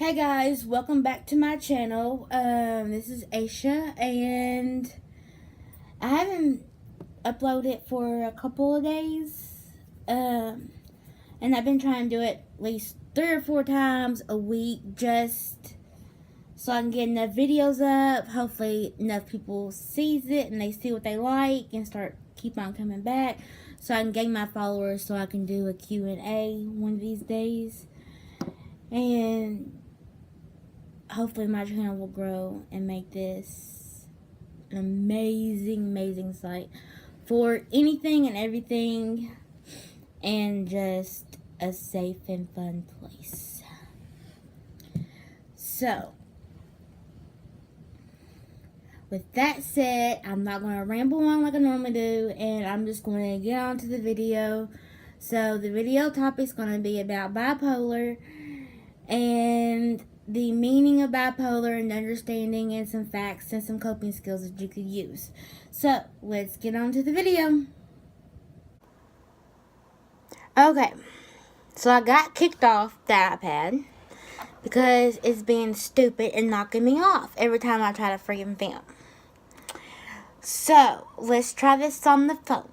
Hey guys, welcome back to my channel. This is Aisha, and I haven't uploaded for a couple of days. And I've been trying to do it at least 3 or 4 times a week, just so I can get enough videos up. Hopefully, enough people sees it and they see what they like and keep on coming back, so I can gain my followers, so I can do a Q&A one of these days. And hopefully my channel will grow and make this an amazing site for anything and everything, and just a safe and fun place. So, with that said, I'm not going to ramble on like I normally do, and I'm just going to get on to the video. So, the video topic is going to be about bipolar and the meaning of bipolar and understanding, and some facts and some coping skills that you could use. So, let's get on to the video. Okay, so I got kicked off the iPad because it's being stupid and knocking me off every time I try to freaking film. So, let's try this on the phone.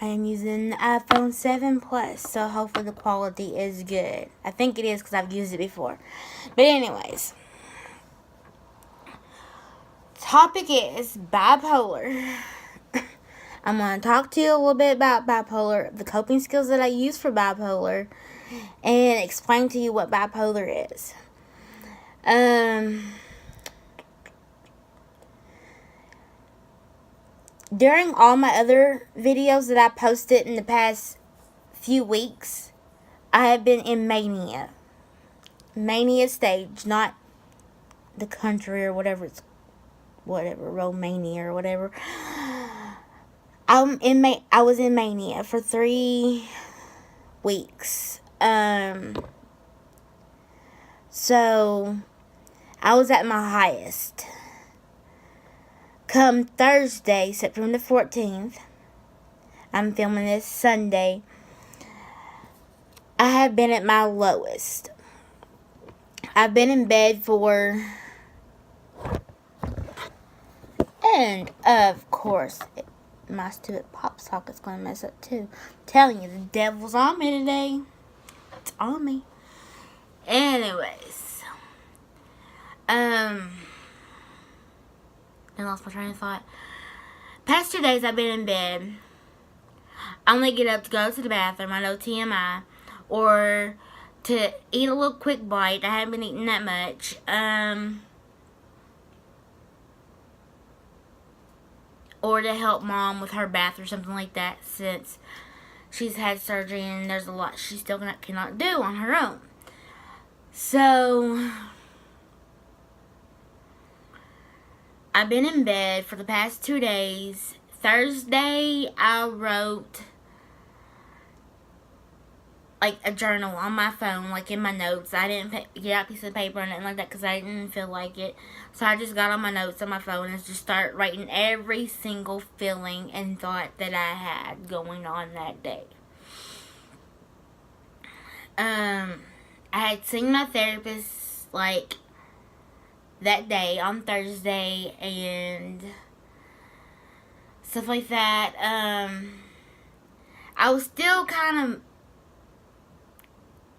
I am using the iPhone 7 Plus, so hopefully the quality is good. I think it is because I've used it before. But anyways, topic is bipolar. I'm going to talk to you a little bit about bipolar, the coping skills that I use for bipolar, and explain to you what bipolar is. During all my other videos that I posted in the past few weeks, I have been in mania. Mania stage, not the country or whatever, Romania or whatever. I was in mania for 3 weeks. So I was at my highest. Come Thursday, September 14th, I'm filming this Sunday, I have been at my lowest. I've been in bed for, and of course, my stupid pop socket's going to mess up too. I'm telling you, the devil's on me today. It's on me. Anyways, I lost my train of thought. Past 2 days I've been in bed. I only get up to go to the bathroom. I know TMI. Or to eat a little quick bite. I haven't been eating that much. Or to help mom with her bath or something like that, since she's had surgery and there's a lot she still cannot do on her own. So I've been in bed for the past 2 days. Thursday, I wrote like a journal on my phone, like in my notes. I didn't get out a piece of paper or anything like that because I didn't feel like it. So I just got on my notes on my phone and just started writing every single feeling and thought that I had going on that day. I had seen my therapist like that day on Thursday and stuff like that. I was still kind of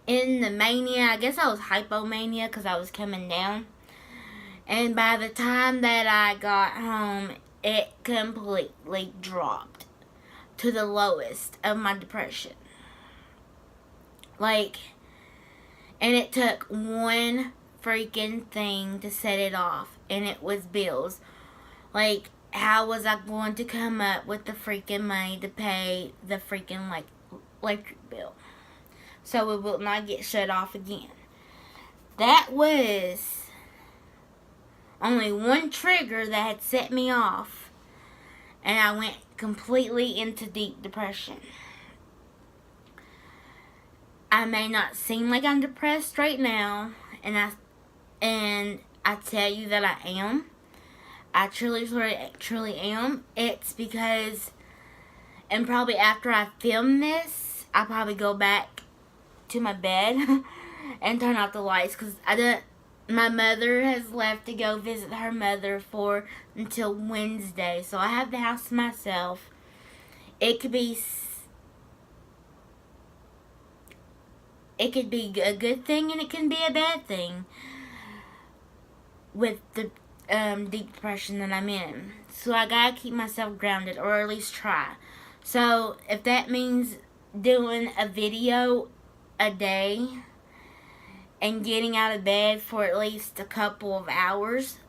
in the mania. I guess I was hypomania because I was coming down. And by the time that I got home, it completely dropped to the lowest of my depression. Like, and it took one freaking thing to set it off, and it was bills. Like, how was I going to come up with the freaking money to pay the freaking electric bill so it will not get shut off again? That was only one trigger that had set me off, and I went completely into deep depression. I may not seem like I'm depressed right now, and I tell you that I am. I truly am. It's because, and probably after I film this, I'll probably go back to my bed and turn off the lights because my mother has left to go visit her mother for until Wednesday, so I have the house to myself. It could be a good thing and it can be a bad thing with the deep depression that I'm in. So I gotta keep myself grounded, or at least try. So if that means doing a video a day and getting out of bed for at least a couple of hours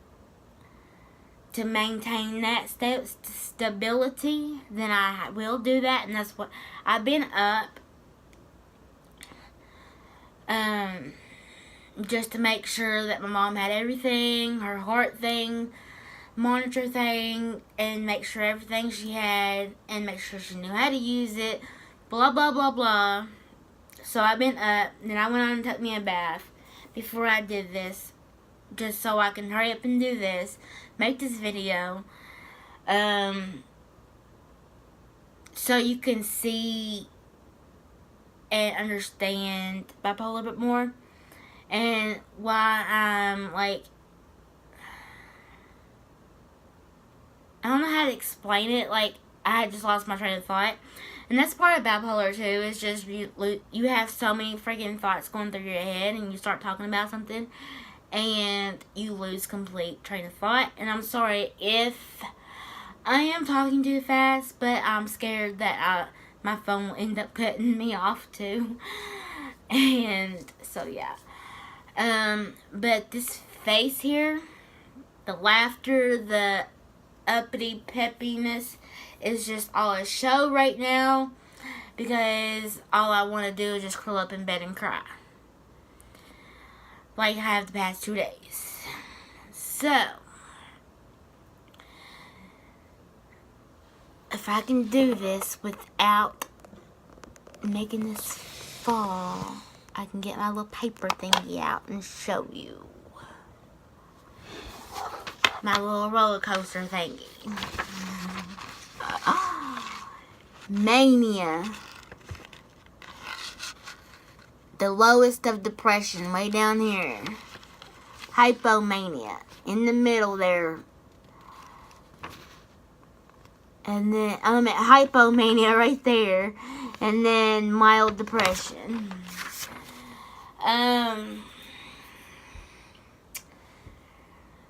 to maintain that stability, then I will do that. And that's what I've been up just to make sure that my mom had everything, her heart thing, monitor thing, and make sure everything she had, and make sure she knew how to use it, blah blah blah blah. So I've been up, then I went on and took me a bath before I did this, just so I can hurry up and do this, make this video, so you can see and understand bipolar a bit more, and why I'm like, I don't know how to explain it. Like, I had just lost my train of thought. And that's part of bipolar too, is just you have so many freaking thoughts going through your head, and you start talking about something and you lose complete train of thought. And I'm sorry if I am talking too fast, but I'm scared that my phone will end up cutting me off too. And so yeah. But this face here, the laughter, the uppity peppiness is just all a show right now, because all I want to do is just curl up in bed and cry like I have the past 2 days. So if I can do this without making this fall, I can get my little paper thingy out and show you my little roller coaster thingy. Mania. The lowest of depression, way down here. Hypomania. In the middle there. And then, I'm at hypomania right there. And then mild depression.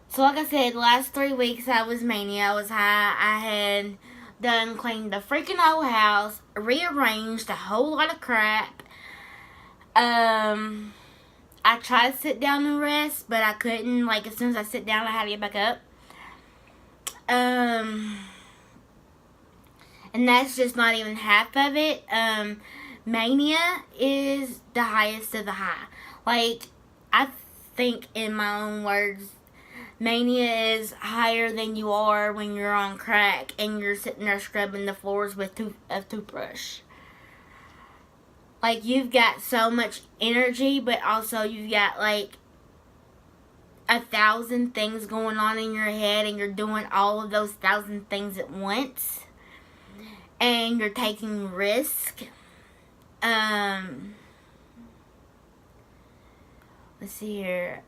So like I said, the last 3 weeks I was mania. I was high. I had done cleaned the freaking whole house, rearranged a whole lot of crap. I tried to sit down and rest, but I couldn't. Like, as soon as I sit down, I had to get back up. And that's just not even half of it. Mania is the highest of the high. Like, I think, in my own words, mania is higher than you are when you're on crack and you're sitting there scrubbing the floors with a toothbrush. Like, you've got so much energy, but also you've got like 1,000 things going on in your head, and you're doing all of those 1,000 things at once, and you're taking risk. Let's see here.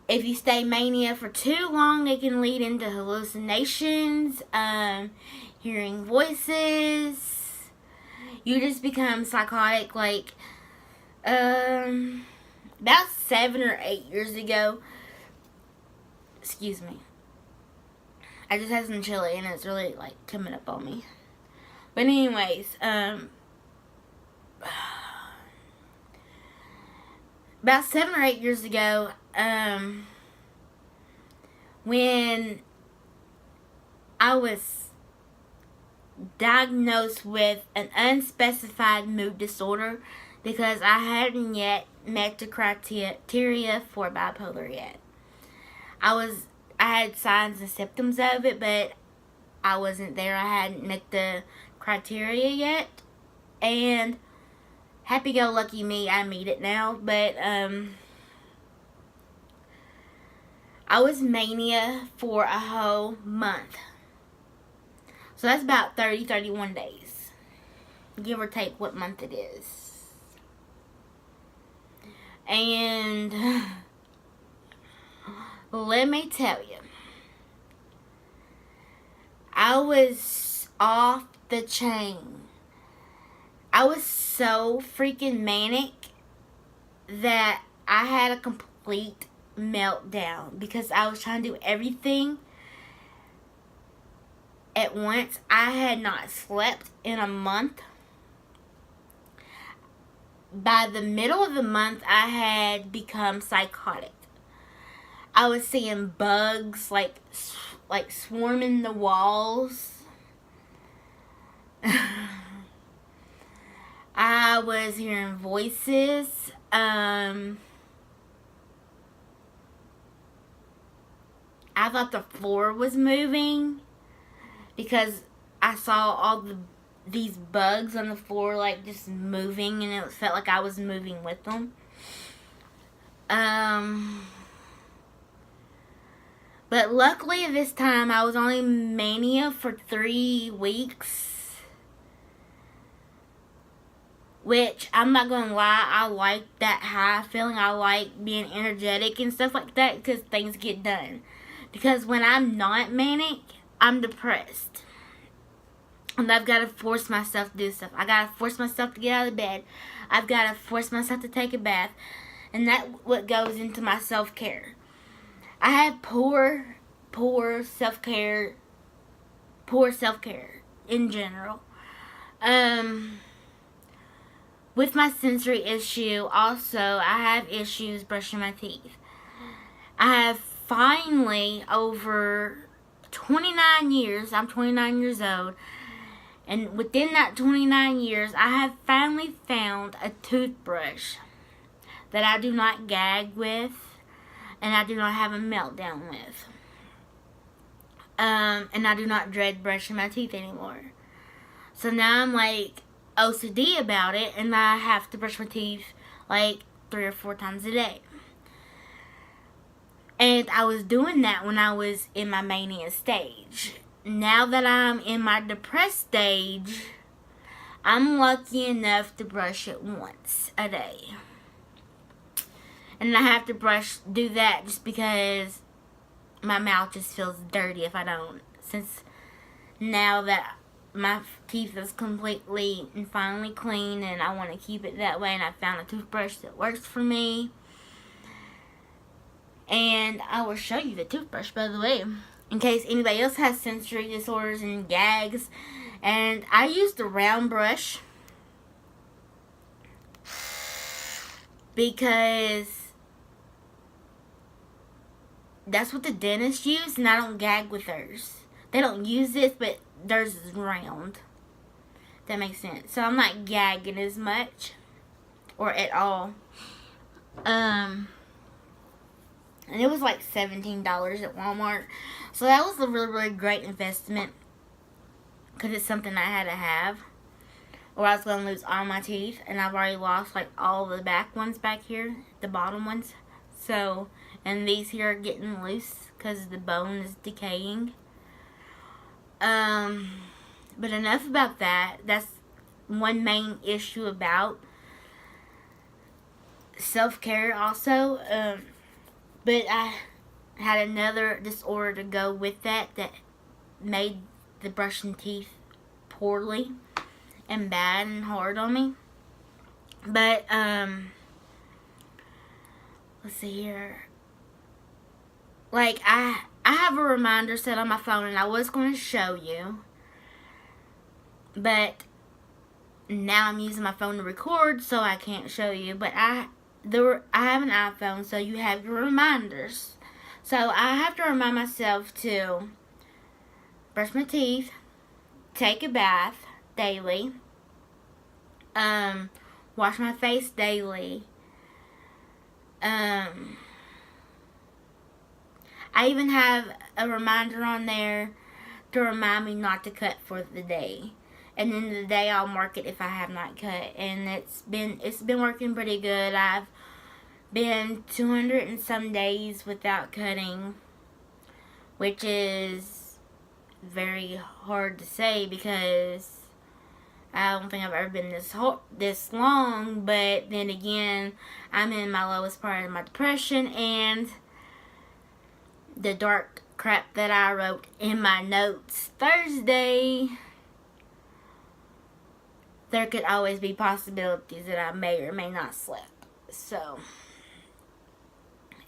If you stay mania for too long, it can lead into hallucinations, hearing voices. You just become psychotic. Like, about 7 or 8 years ago, excuse me, I just had some chili and it's really like coming up on me. But anyways, about 7 or 8 years ago, when I was diagnosed with an unspecified mood disorder, because I hadn't yet met the criteria for bipolar yet. I had signs and symptoms of it, but I wasn't there. I hadn't met the criteria yet. And happy-go-lucky me, I meet it now. But I was mania for a whole month. So that's about 30, 31 days. give or take what month it is. And let me tell you, I was off the chain. I was so freaking manic that I had a complete meltdown because I was trying to do everything at once. I had not slept in a month. By the middle of the month, I had become psychotic. I was seeing bugs like swarming the walls. I was hearing voices. I thought the floor was moving because I saw all these bugs on the floor like just moving, and it felt like I was moving with them. But luckily this time I was only mania for 3 weeks. Which, I'm not going to lie, I like that high feeling. I like being energetic and stuff like that because things get done. Because when I'm not manic, I'm depressed. And I've got to force myself to do stuff. I got to force myself to get out of bed. I've got to force myself to take a bath. And that's what goes into my self-care. I have poor self-care in general. With my sensory issue, also, I have issues brushing my teeth. I have finally, over 29 years, I'm 29 years old, and within that 29 years, I have finally found a toothbrush that I do not gag with, and I do not have a meltdown with. And I do not dread brushing my teeth anymore. So now I'm like OCD about it, and I have to brush my teeth like 3 or 4 times a day. And I was doing that when I was in my mania stage. Now that I'm in my depressed stage, I'm lucky enough to brush it once a day. And I have to do that just because my mouth just feels dirty if I don't. Since now that my teeth is completely and finally clean, and I want to keep it that way, and I found a toothbrush that works for me. And I will show you the toothbrush, by the way, in case anybody else has sensory disorders and gags. And I use the round brush because that's what the dentists use, and I don't gag with theirs. They don't use this, but theirs is round. That makes sense. So I'm not gagging as much, or at all. And it was like $17 at Walmart. So that was a really, really great investment, because it's something I had to have, or I was going to lose all my teeth. And I've already lost like all the back ones back here, the bottom ones. So, and these here are getting loose because the bone is decaying. But enough about that. That's one main issue about self-care also. But I had another disorder to go with that made the brushing teeth poorly and bad and hard on me. But, let's see here. Like, I have a reminder set on my phone, and I was going to show you. But now I'm using my phone to record, so I can't show you. But I have an iPhone, so you have your reminders. So I have to remind myself to brush my teeth, take a bath daily, wash my face daily. I even have a reminder on there to remind me not to cut for the day. And then the day I'll mark it if I have not cut. And it's been working pretty good. I've been 200 and some days without cutting, which is very hard to say because I don't think I've ever been this long, but then again, I'm in my lowest part of my depression, and the dark crap that I wrote in my notes Thursday, there could always be possibilities that I may or may not slip. So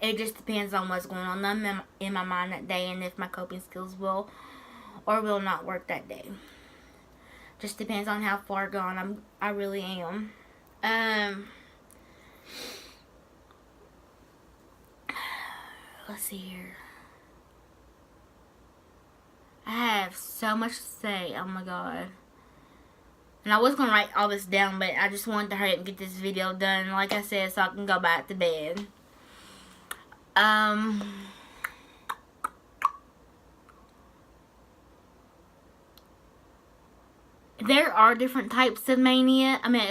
it just depends on what's going on in my mind that day, and if my coping skills will or will not work that day. Just depends on how far gone I really am. Let's see here. I have so much to say. Oh my god. And I was going to write all this down, but I just wanted to hurry up and get this video done, like I said, so I can go back to bed. There are different types of mania. I mean,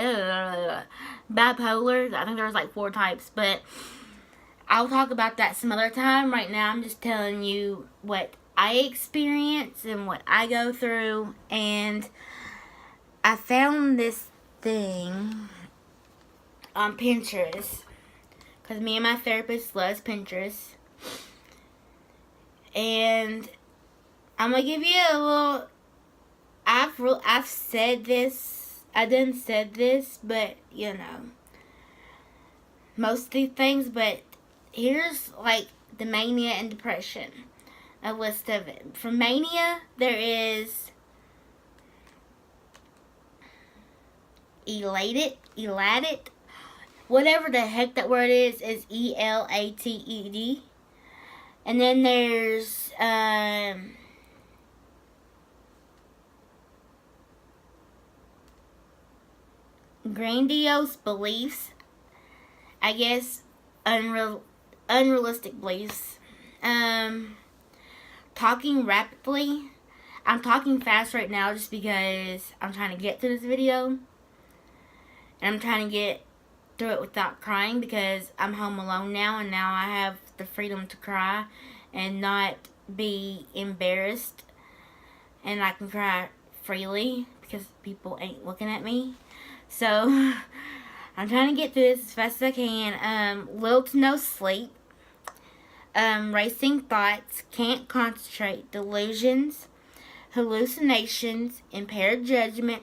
bipolar. I think there's like 4 types, but I'll talk about that some other time. Right now, I'm just telling you what I experience and what I go through. And I found this thing on Pinterest, because me and my therapist loves Pinterest. And I'm going to give you a little... I've said this, I done said this, but, you know, most of these things, but here's, like, the mania and depression, a list of it. For mania, there is elated, whatever the heck that word is ELATED. And then there's, grandiose beliefs, I guess, unrealistic beliefs, talking rapidly. I'm talking fast right now just because I'm trying to get to this video, and I'm trying to get through it without crying, because I'm home alone now, and now I have the freedom to cry and not be embarrassed, and I can cry freely because people ain't looking at me. So, I'm trying to get through this as fast as I can. Little to no sleep. Racing thoughts. Can't concentrate. Delusions. Hallucinations. Impaired judgment.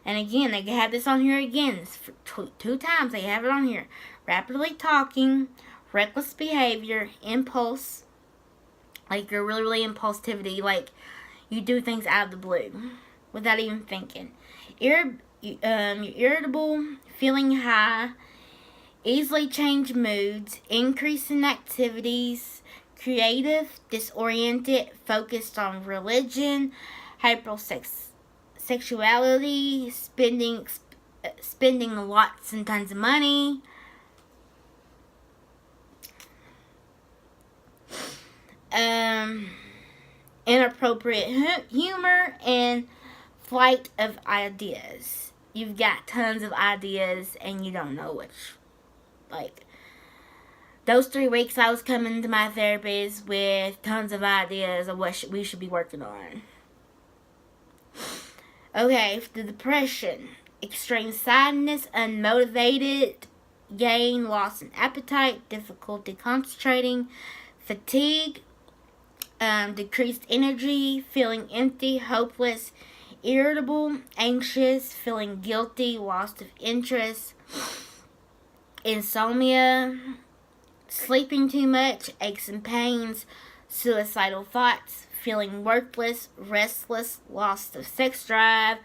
And again, they have this on here again. For 2 times they have it on here. Rapidly talking. Reckless behavior. Impulse. Like, you're really impulsivity. Like, you do things out of the blue without even thinking. Irritable, feeling high, easily change moods, increase in activities, creative, disoriented, focused on religion, hypersexuality, spending lots and tons of money, inappropriate humor, and flight of ideas. You've got tons of ideas and you don't know which. Like, those 3 weeks I was coming to my therapist with tons of ideas of what we should be working on. Okay, the depression. Extreme sadness, unmotivated, gain, loss in appetite, difficulty concentrating, fatigue, decreased energy, feeling empty, hopeless, irritable, anxious, feeling guilty, loss of interest, insomnia, sleeping too much, aches and pains, suicidal thoughts, feeling worthless, restless, loss of sex drive,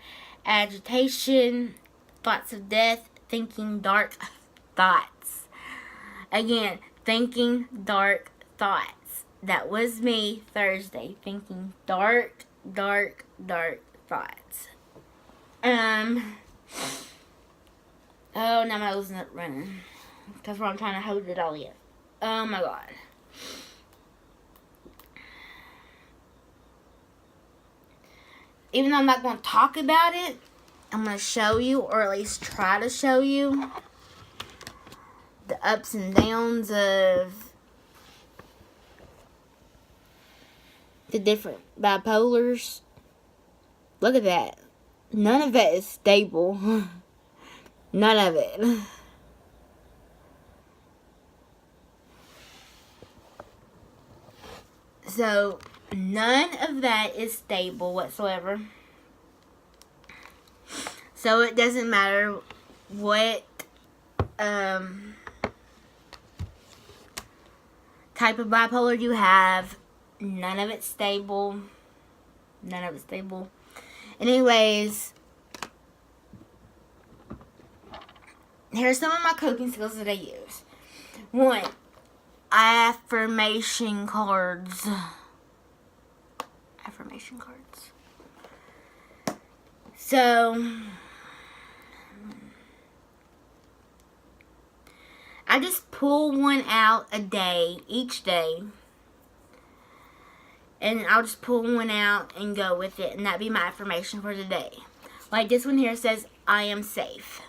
agitation, thoughts of death, thinking dark thoughts. Again, thinking dark thoughts. That was me Thursday, thinking dark thoughts. Oh, now my nose is not running. That's why I'm trying to hold it all in. Oh my god. Even though I'm not going to talk about it, I'm going to show you, or at least try to show you, the ups and downs of the different bipolars. Look at that. none of it is stable. None of it. So, none of that is stable whatsoever. So, it doesn't matter what type of bipolar you have. None of it's stable. None of it's stable. Anyways, here's some of my coping skills that I use. 1, affirmation cards. Affirmation cards. So, I just pull one out a day, each day. And I'll just pull one out and go with it. And that'd be my affirmation for the day. Like this one here says, I am safe.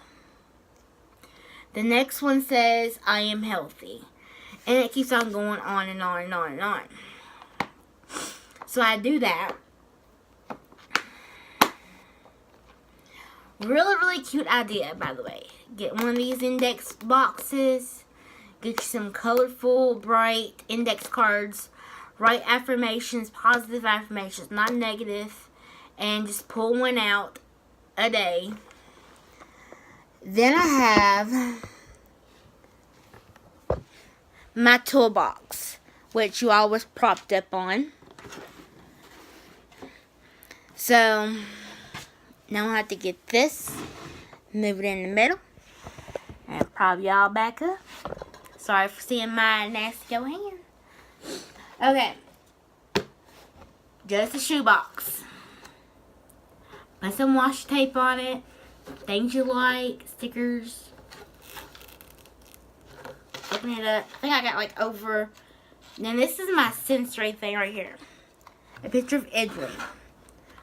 The next one says, I am healthy. And it keeps on going on and on and on and on. So I do that. Really, really cute idea, by the way. Get one of these index boxes. Get you some colorful, bright index cards. Write affirmations, positive affirmations, not negative. And just pull one out a day. Then I have my toolbox, which you always propped up on. So, now I have to get this, move it in the middle, and prop y'all back up. Sorry for seeing my nasty old hand. Okay, just a shoebox. Put some washi tape on it. Things you like, stickers. Open it up. I think I got like over. Then this is my sensory thing right here. A picture of Italy.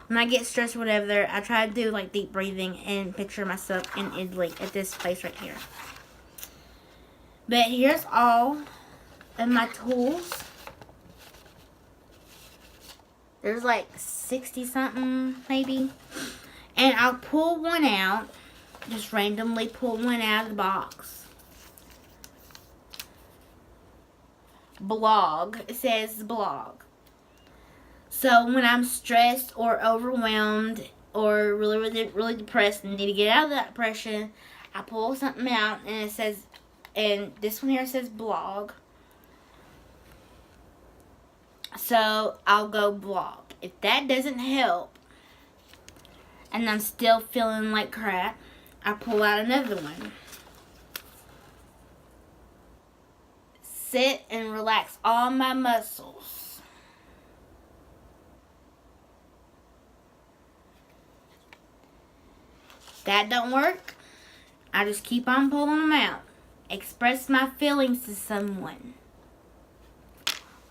When I get stressed or whatever, I try to do like deep breathing and picture myself in Italy at this place right here. But here's all of my tools. There's like 60 something maybe. And I'll pull one out. Just randomly pull one out of the box. Blog. It says blog. So when I'm stressed or overwhelmed or really depressed and need to get out of that depression, I pull something out and it says, and this one here says blog. So I'll go blog. If that doesn't help and I'm still feeling like crap, I pull out another one. Sit and relax all my muscles. That don't work, I just keep on pulling them out. Express my feelings to someone.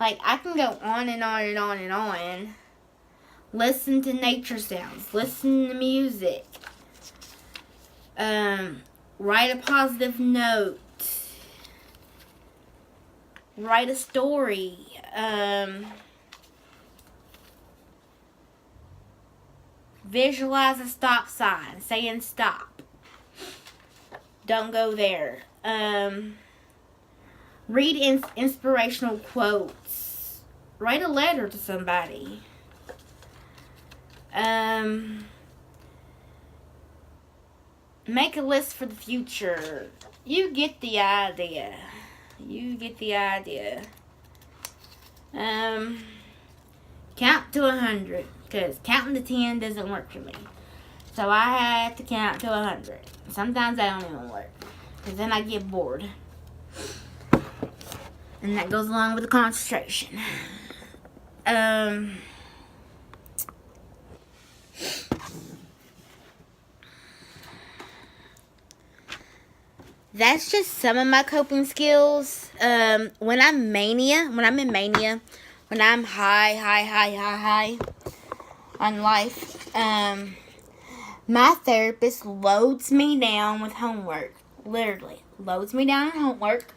Like, I can go on and on and on and on. Listen to nature sounds. Listen to music. Write a positive note. Write a story. Visualize a stop sign saying stop. Don't go there. Read inspirational quotes. Write a letter to somebody. Make a list for the future. You get the idea. You get the idea. Count to 100. Because counting to 10 doesn't work for me. So I have to count to 100. Sometimes that don't even work. Because then I get bored. And that goes along with the concentration. That's just some of my coping skills. When I'm in mania, when I'm high on life, my therapist loads me down with homework. Literally, loads me down on homework.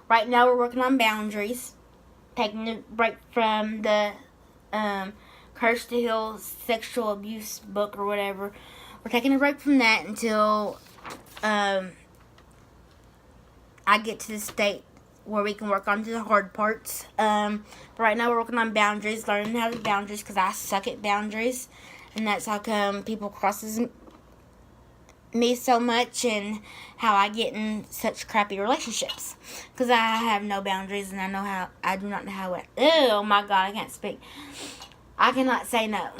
Right now we're working on boundaries. Taking a break from the Courage to Heal sexual abuse book or whatever. we're taking a break from that until I get to the state where we can work on to the hard parts. But right now we're working on boundaries, learning how to boundaries, because I suck at boundaries. And that's how come people crosses me so much, and how I get in such crappy relationships. Because I have no boundaries, and I do not know how it. Oh my God, I can't speak. I cannot say no.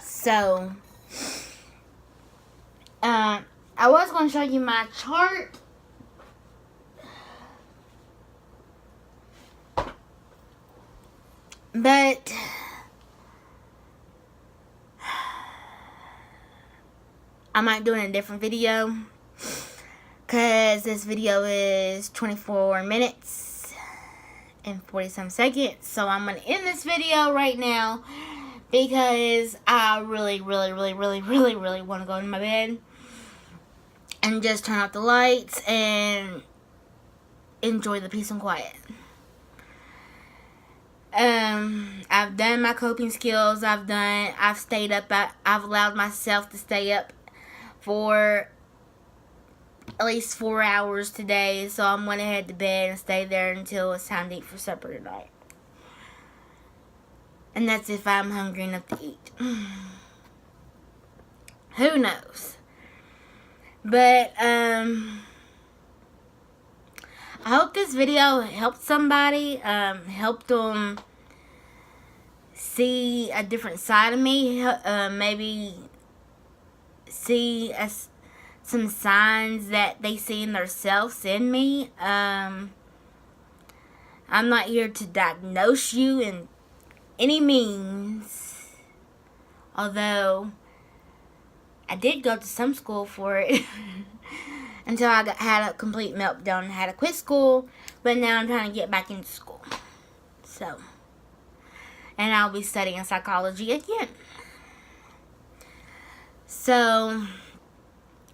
So, I was going to show you my chart. But I might do it in a different video, because this video is 24 minutes and 40-some seconds. So I'm going to end this video right now, because I really want to go to my bed and just turn off the lights and enjoy the peace and quiet. I've done my coping skills. I've stayed up. I've allowed myself to stay up for at least 4 hours today. So I'm going to head to bed and stay there until it's time to eat for supper tonight. And that's if I'm hungry enough to eat. Who knows? But, I hope this video helped somebody. Helped them see a different side of me. Maybe see some signs that they see in themselves in me. I'm not here to diagnose you in any means, although I did go to some school for it until I had a complete meltdown and had to quit school. But now I'm trying to get back into school. So, and I'll be studying psychology again. So,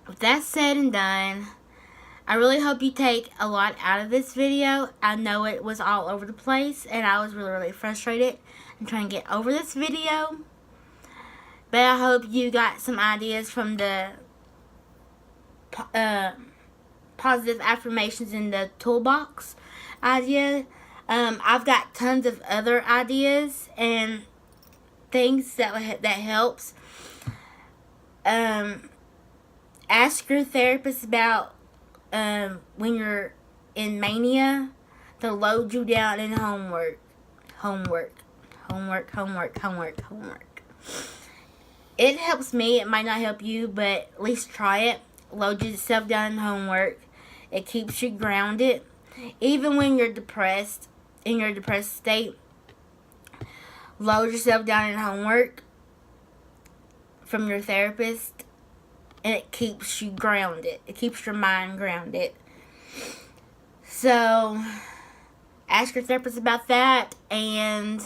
with that said and done, I really hope you take a lot out of this video. I know it was all over the place, and I was really frustrated. I'm trying to get over this video. But I hope you got some ideas from the positive affirmations in the toolbox idea. I've got tons of other ideas and things that helps. Ask your therapist about when you're in mania to load you down in homework. It helps me. It might not help you, but at least try it. Load yourself down in homework. It keeps you grounded. Even when you're depressed, in your depressed state, load yourself down in homework from your therapist, and it keeps you grounded. It keeps your mind grounded. So, ask your therapist about that, and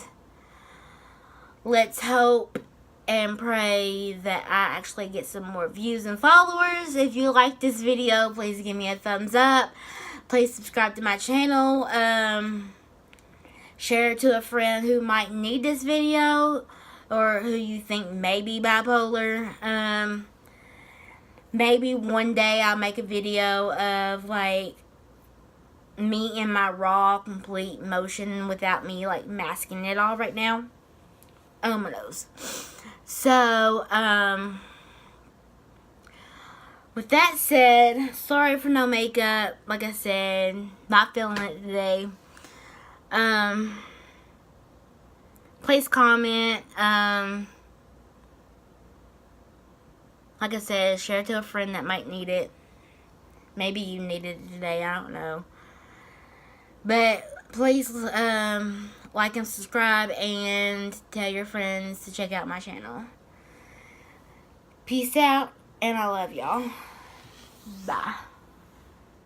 let's hope and pray that I actually get some more views and followers. If you like this video, please give me a thumbs up. Please subscribe to my channel. Share it to a friend who might need this video, or who you think may be bipolar. Maybe one day I'll make a video of like me in my raw, complete emotion without me like masking it all right now. Oh my nose. So, with that said, sorry for no makeup. Like I said, not feeling it today. Please comment. Like I said, share it to a friend that might need it. Maybe you need it today, I don't know. But please like and subscribe, and tell your friends to check out my channel. Peace out, and I love y'all. Bye.